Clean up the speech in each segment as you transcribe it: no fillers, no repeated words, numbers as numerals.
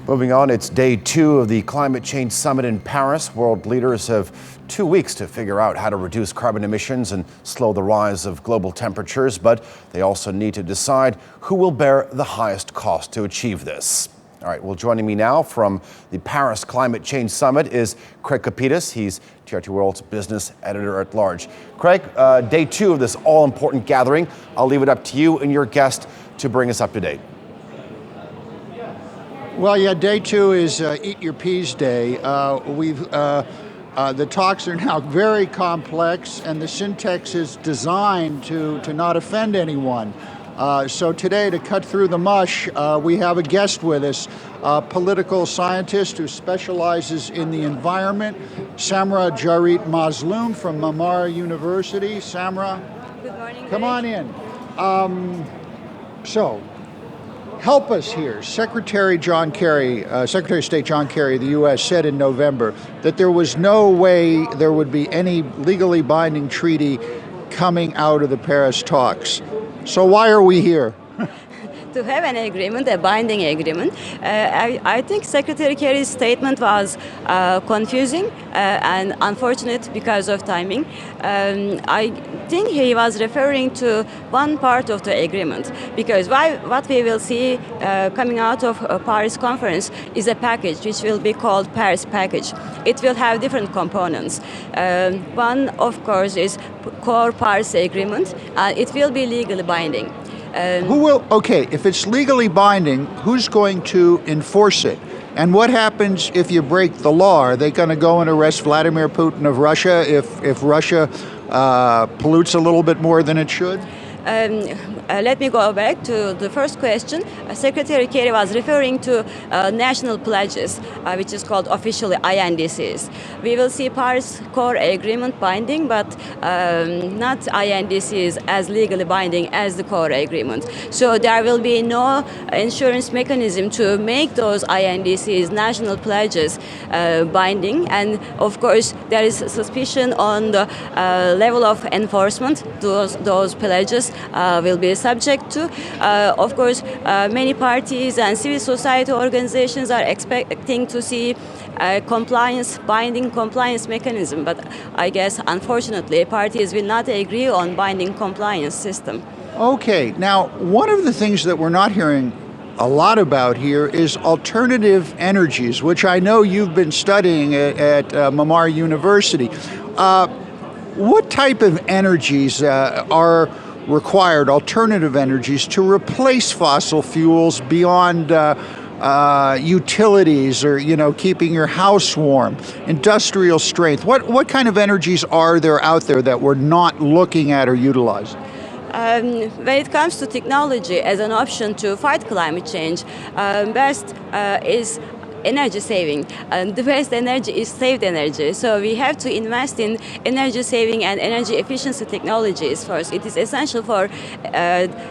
Moving on, it's day 2 of the Climate Change Summit in Paris. World leaders have 2 weeks to figure out how to reduce carbon emissions and slow the rise of global temperatures, but they also need to decide who will bear the highest cost to achieve this. All right, well, joining me now from the Paris Climate Change Summit is Craig Kapitas. He's TRT World's business editor at large. Craig, day 2 of this all-important gathering. I'll leave it up to you and your guest to bring us up to date. Well, yeah, day 2 is Eat Your Peas Day. The talks are now very complex, and the syntax is designed to not offend anyone. So today, to cut through the mush, we have a guest with us, a political scientist who specializes in the environment, Semra Mazlum from Marmara University. Semra, good morning. Come on in. Help us here. Secretary of State John Kerry of the U.S. said in November that there was no way there would be any legally binding treaty coming out of the Paris talks. So why are we here? To have an agreement, a binding agreement. I think Secretary Kerry's statement was confusing and unfortunate because of timing. I think he was referring to one part of the agreement, because what we will see coming out of a Paris conference is a package which will be called Paris Package. It will have different components. One, of course, is core Paris Agreement. It will be legally binding. If it's legally binding, who's going to enforce it? And what happens if you break the law? Are they going to go and arrest Vladimir Putin of Russia if Russia pollutes a little bit more than it should? Let me go back to the first question. Secretary Kerry was referring to national pledges, which is called officially INDCs. We will see Paris Core Agreement binding, but not INDCs as legally binding as the Core Agreement. So there will be no insurance mechanism to make those INDCs, national pledges, binding. And of course, there is suspicion on the level of enforcement. Those pledges will be subject to. Of course, many parties and civil society organizations are expecting to see a binding compliance mechanism, but I guess, unfortunately, parties will not agree on binding compliance system. Okay, now, one of the things that we're not hearing a lot about here is alternative energies, which I know you've been studying at Marmara University. What type of energies are required, alternative energies, to replace fossil fuels beyond utilities or, keeping your house warm, industrial strength? What kind of energies are there out there that we're not looking at or utilizing? When it comes to technology as an option to fight climate change, best is energy saving. The best energy is saved energy. So we have to invest in energy saving and energy efficiency technologies first. It is essential for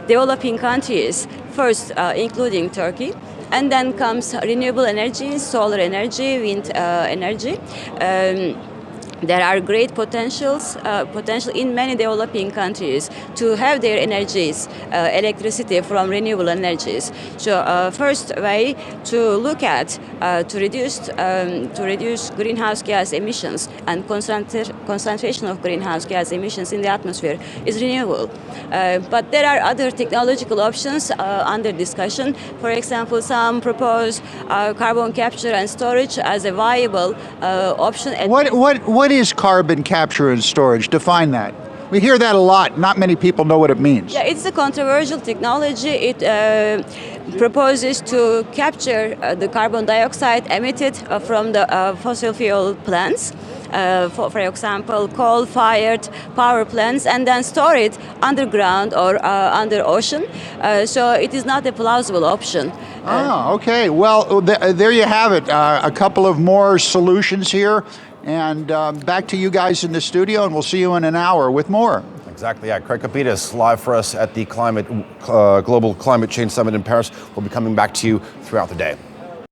developing countries, first including Turkey. And then comes renewable energy, solar energy, wind energy. There are great potential in many developing countries to have their energies, electricity from renewable energies. So first way to look at to reduce greenhouse gas emissions and concentration of greenhouse gas emissions in the atmosphere is renewable. But there are other technological options under discussion. For example, some propose carbon capture and storage as a viable option. What is carbon capture and storage? Define that. We hear that a lot. Not many people know what it means. Yeah, it's a controversial technology. It proposes to capture the carbon dioxide emitted from the fossil fuel plants. For example, coal-fired power plants, and then store it underground or under ocean. So it is not a plausible option. Okay. Well, there you have it. A couple of more solutions here. And back to you guys in the studio, and we'll see you in an hour with more. Exactly, yeah. Craig Kapitas, live for us at the Global Climate Change Summit in Paris. We'll be coming back to you throughout the day.